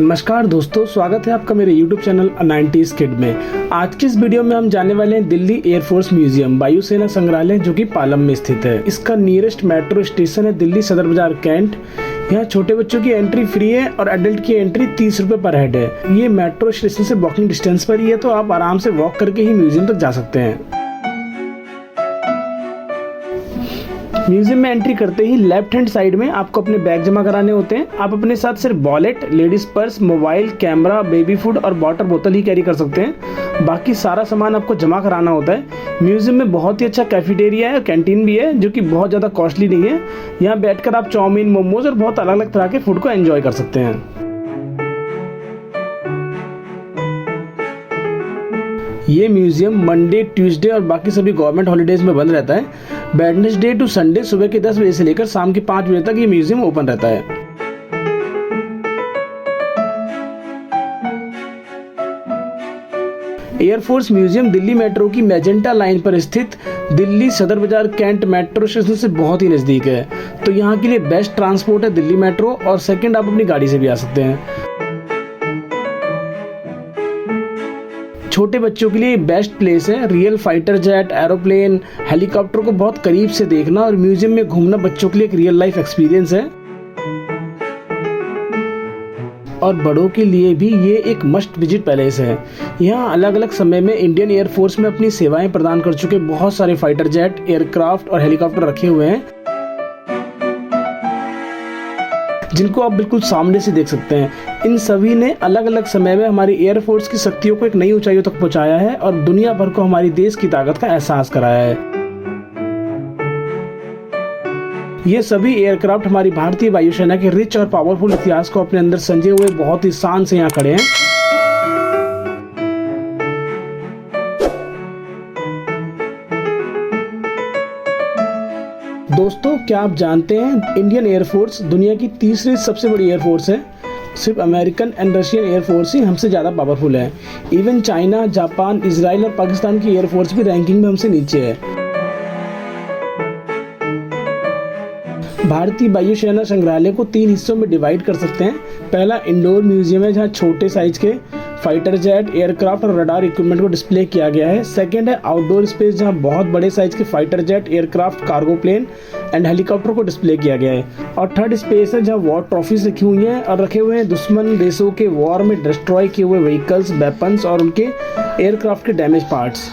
नमस्कार दोस्तों, स्वागत है आपका मेरे YouTube चैनल 90s किड में। आज की इस वीडियो में हम जाने वाले हैं दिल्ली एयरफोर्स म्यूजियम वायुसेना संग्रहालय जो कि पालम में स्थित है। इसका नियरेस्ट मेट्रो स्टेशन है दिल्ली सदर बाजार कैंट। यहाँ छोटे बच्चों की एंट्री फ्री है और एडल्ट की एंट्री 30 रुपए पर हेड है। ये मेट्रो स्टेशन से वॉकिंग डिस्टेंस पर ही है, तो आप आराम से वॉक करके ही म्यूजियम तक जा सकते हैं। म्यूजियम में एंट्री करते ही लेफ्ट हैंड साइड में आपको अपने बैग जमा कराने होते हैं। आप अपने साथ सिर्फ wallet, ladies purse, mobile, camera, baby food और वाटर बोतल ही कैरी कर सकते हैं। बाकी सारा सामान आपको जमा कराना होता है। म्यूजियम में बहुत ही अच्छा कैफेटेरिया है, कैंटीन भी है जो कि बहुत ज़्यादा कॉस्टली नहीं है। यहाँ बैठकर आप चाउमीन, मोमोज और बहुत अलग अलग तरह के फूड को एंजॉय कर सकते हैं। ये म्यूजियम मंडे, ट्यूसडे और बाकी सभी गवर्नमेंट हॉलीडेज में बंद रहता है। वेडनेसडे टू संडे सुबह के 10 बजे से लेकर शाम के 5 बजे तक ये म्यूजियम ओपन रहता है। एयरफोर्स म्यूजियम दिल्ली मेट्रो की मैजेंटा लाइन पर स्थित दिल्ली सदर बाजार कैंट मेट्रो स्टेशन से बहुत ही नजदीक है, तो यहाँ के लिए बेस्ट ट्रांसपोर्ट है दिल्ली मेट्रो, और सेकंड आप अपनी गाड़ी से भी आ सकते हैं। छोटे बच्चों के लिए बेस्ट प्लेस है। Real fighter jet, aeroplane, helicopter को बहुत करीब से देखना और म्यूजियम में घूमना बच्चों के लिए एक रियल लाइफ एक्सपीरियंस है। और बड़ों के लिए भी ये एक मस्ट विजिट पैलेस है। यहाँ अलग अलग समय में इंडियन एयरफोर्स में अपनी सेवाएं प्रदान कर चुके बहुत सारे फाइटर जेट, एयरक्राफ्ट और हेलीकॉप्टर रखे हुए हैं, जिनको आप बिल्कुल सामने से देख सकते हैं। इन सभी ने अलग अलग समय में हमारी एयरफोर्स की शक्तियों को एक नई ऊंचाइयों तक पहुंचाया है और दुनिया भर को हमारी देश की ताकत का एहसास कराया है। ये सभी एयरक्राफ्ट हमारी भारतीय वायुसेना के रिच और पावरफुल इतिहास को अपने अंदर संजोए हुए बहुत ही शान से यहाँ खड़े हैं। दोस्तों, क्या आप जानते हैं इंडियन एयरफोर्स दुनिया की तीसरी सबसे बड़ी एयरफोर्स है। सिर्फ अमेरिकन एंड रशियन एयरफोर्स ही हमसे ज़्यादा पावरफुल है। इवन चाइना, जापान, इजराइल और पाकिस्तान की एयरफोर्स भी रैंकिंग में हमसे नीचे है। भारतीय वायुसेना संग्रहालय को 3 हिस्सों में डिवाइड कर सकते हैं। पहला इंडोर म्यूजियम है, जहाँ छोटे साइज के फाइटर जेट, एयरक्राफ्ट और रडार इक्विपमेंट को डिस्प्ले किया गया है। सेकंड है आउटडोर स्पेस, जहां बहुत बड़े साइज के fighter jet, aircraft, cargo plane and helicopter को डिस्प्ले किया गया है। और थर्ड स्पेस है, जहां वॉर ट्रॉफीज रखी हुई हैं और रखे हुए हैं दुश्मन देशों के वॉर में डिस्ट्रॉय किए हुए व्हीकल्स, वेपन्स और उनके एयरक्राफ्ट के डैमेज पार्ट्स।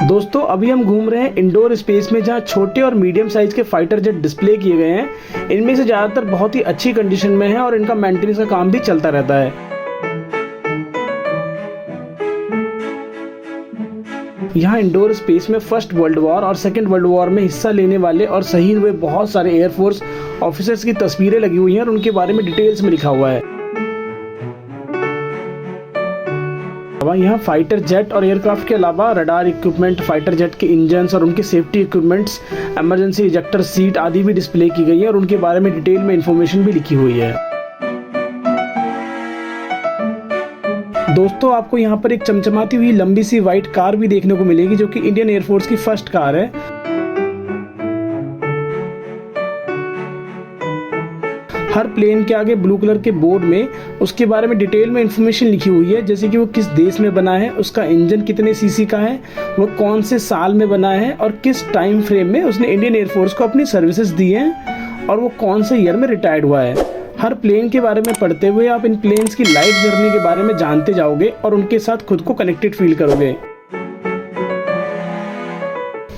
दोस्तों, अभी हम घूम रहे हैं इंडोर स्पेस में, जहां छोटे और मीडियम साइज के फाइटर जेट डिस्प्ले किए गए हैं। इनमें से ज्यादातर बहुत ही अच्छी कंडीशन में है और इनका मेंटेनेंस का काम भी चलता रहता है। यहाँ इंडोर स्पेस में फर्स्ट वर्ल्ड वॉर और सेकेंड वर्ल्ड वॉर में हिस्सा लेने वाले और शहीद हुए बहुत सारे एयरफोर्स ऑफिसर्स की तस्वीरें लगी हुई हैं और उनके बारे में डिटेल्स में लिखा हुआ है। यहाँ फाइटर जेट और एयरक्राफ्ट के अलावा रडार इक्विपमेंट, फाइटर जेट के इंजन्स और उनके safety equipments, emergency ejector seat आदि भी डिस्प्ले की गई है और उनके बारे में डिटेल में इंफॉर्मेशन भी लिखी हुई है। दोस्तों, आपको यहाँ पर एक चमचमाती हुई लंबी सी व्हाइट कार भी देखने को मिलेगी, जो कि इंडियन एयरफोर्स की फर्स्ट कार है। हर प्लेन के आगे ब्लू कलर के बोर्ड में उसके बारे में डिटेल में इंफॉर्मेशन लिखी हुई है, जैसे कि वो किस देश में बना है, उसका इंजन कितने सीसी का है, वो कौन से साल में बना है और किस टाइम फ्रेम में उसने इंडियन एयरफोर्स को अपनी सर्विसेज दी हैं और वो कौन से ईयर में रिटायर्ड हुआ है। हर प्लेन के बारे में पढ़ते हुए आप इन प्लेन्स की लाइफ जर्नी के बारे में जानते जाओगे और उनके साथ खुद को कनेक्टेड फील करोगे।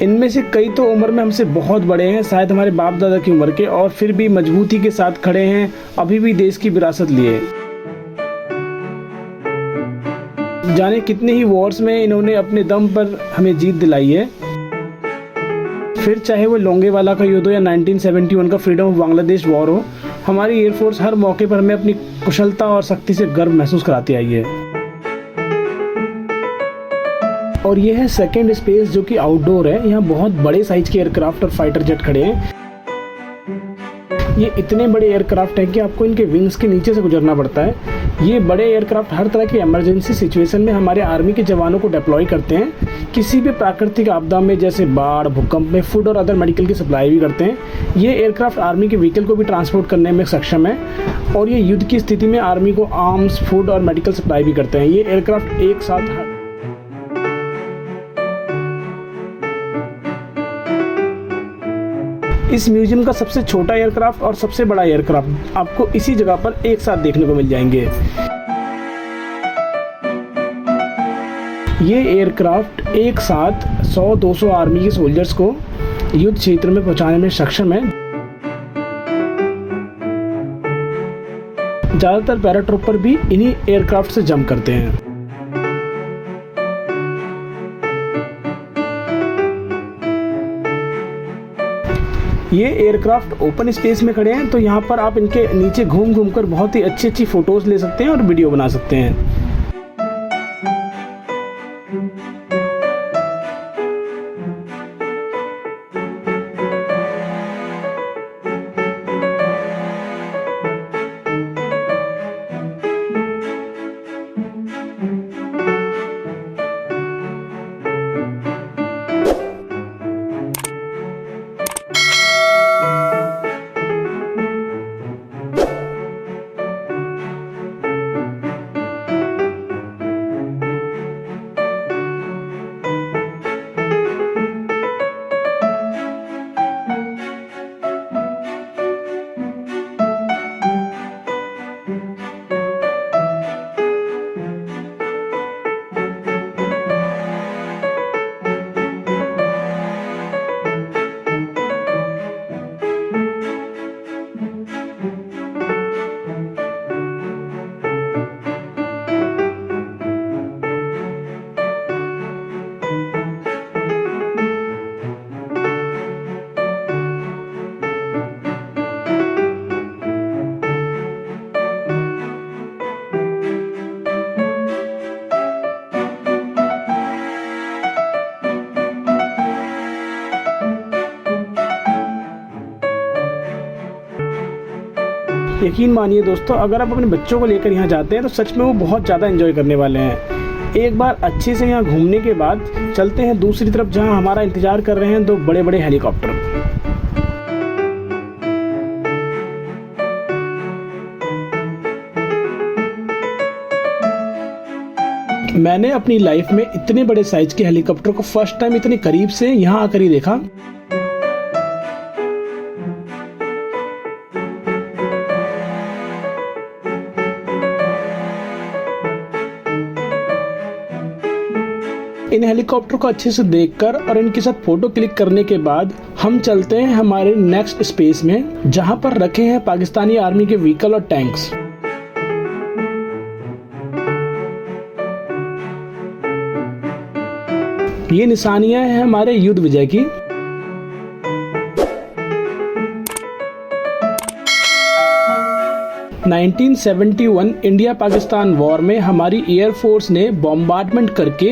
इनमें से कई तो उम्र में हमसे बहुत बड़े हैं, शायद हमारे बाप दादा की उम्र के, और फिर भी मजबूती के साथ खड़े हैं, अभी भी देश की विरासत लिए। जाने कितने ही वॉर्स में इन्होंने अपने दम पर हमें जीत दिलाई है। फिर चाहे वो लोंगेवाला का युद्ध हो या 1971 का फ्रीडम ऑफ बांग्लादेश वॉर हो, हमारी एयरफोर्स हर मौके पर हमें अपनी कुशलता और शक्ति से गर्व महसूस कराती आई है। और ये है सेकेंड स्पेस, जो कि आउटडोर है। यहाँ बहुत बड़े साइज के एयरक्राफ्ट और फाइटर जेट खड़े हैं। ये इतने बड़े एयरक्राफ्ट हैं कि आपको इनके विंग्स के नीचे से गुजरना पड़ता है। ये बड़े एयरक्राफ्ट हर तरह की इमरजेंसी सिचुएशन में हमारे आर्मी के जवानों को डिप्लॉय करते हैं। किसी भी प्राकृतिक आपदा में जैसे बाढ़, भूकंप में फूड और अदर मेडिकल की सप्लाई भी करते हैं। ये एयरक्राफ्ट आर्मी के व्हीकल को भी ट्रांसपोर्ट करने में सक्षम है और ये युद्ध की स्थिति में आर्मी को आर्म्स, फूड और मेडिकल सप्लाई भी करते हैं। ये एयरक्राफ्ट एक साथ इस म्यूजियम का सबसे छोटा एयरक्राफ्ट और सबसे बड़ा एयरक्राफ्ट आपको इसी जगह पर एक साथ देखने को मिल जाएंगे। ये एयरक्राफ्ट एक साथ 100-200 आर्मी के सोल्जर्स को युद्ध क्षेत्र में पहुंचाने में सक्षम है। ज्यादातर पैराट्रूपर भी इन्हीं एयरक्राफ्ट से जंप करते हैं। ये एयरक्राफ्ट ओपन स्पेस में खड़े हैं, तो यहाँ पर आप इनके नीचे घूम घूम कर बहुत ही अच्छी अच्छी फोटोज ले सकते हैं और वीडियो बना सकते हैं। यकीन मानिए दोस्तों, अगर आप अपने बच्चों को लेकर यहाँ जाते हैं तो सच में वो बहुत ज़्यादा एंजॉय करने वाले हैं। एक बार अच्छे से यहाँ घूमने के बाद चलते हैं दूसरी तरफ, जहाँ हमारा इंतजार कर रहे हैं 2 बड़े बड़े हेलीकॉप्टर। मैंने अपनी लाइफ में इतने बड़े साइज के हेलीकॉप्टर को फर्स्ट टाइम इतने करीब से यहाँ आकर ही देखा। इन हेलीकॉप्टर को अच्छे से देखकर और इनके साथ फोटो क्लिक करने के बाद हम चलते हैं हमारे नेक्स्ट स्पेस में, जहां पर रखे हैं पाकिस्तानी आर्मी के व्हीकल और टैंक्स। ये निशानियां हैं हमारे युद्ध विजय की। (1971) इंडिया पाकिस्तान वॉर में हमारी एयरफोर्स ने बॉम्बार्डमेंट करके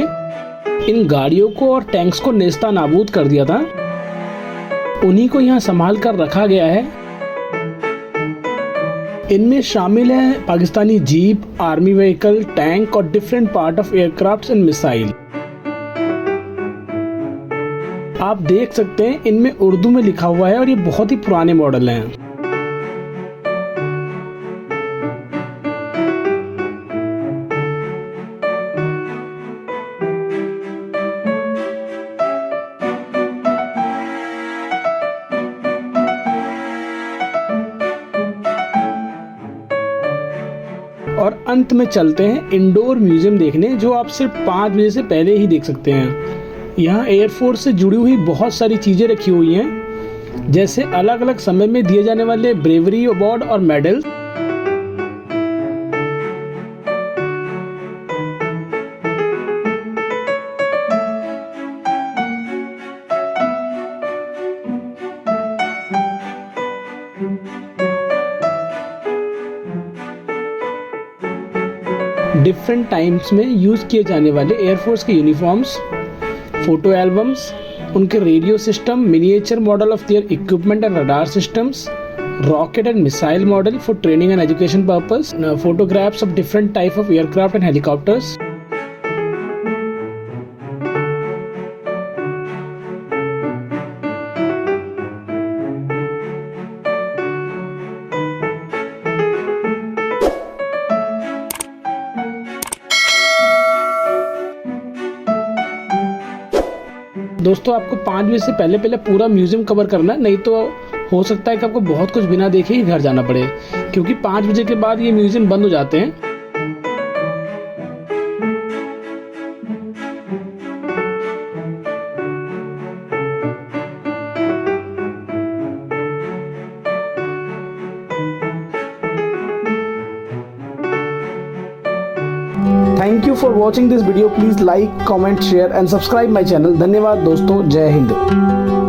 इन गाड़ियों को और टैंक्स को नेस्ता नाबूद कर दिया था। उन्हीं को यहाँ संभाल कर रखा गया है। इनमें शामिल है Pakistani jeep, army vehicle, tank और different part of aircraft and missile. आप देख सकते हैं इनमें उर्दू में लिखा हुआ है और ये बहुत ही पुराने मॉडल हैं। और अंत में चलते हैं इंडोर म्यूजियम देखने, जो आप सिर्फ 5 बजे से पहले ही देख सकते हैं। यहाँ एयरफोर्स से जुड़ी हुई बहुत सारी चीजें रखी हुई हैं, जैसे अलग अलग समय में दिए जाने वाले ब्रेवरी अवार्ड और मेडल। डिफरेंट टाइम्स में यूज किए जाने वाले एयरफोर्स के यूनिफॉर्म्स, फोटो एल्बम्स, उनके radio system, miniature model of their equipment and radar systems, rocket and missile model for training and education purpose, photographs of different type of aircraft and helicopters. दोस्तों आपको 5 बजे से पहले पूरा museum cover करना है, नहीं तो हो सकता है कि आपको बहुत कुछ बिना देखे ही घर जाना पड़े, क्योंकि 5 बजे के बाद ये म्यूजियम बंद हो जाते हैं। Thank you for watching this video. Please like, comment, share and subscribe my channel. धन्यवाद दोस्तों, जय हिंद।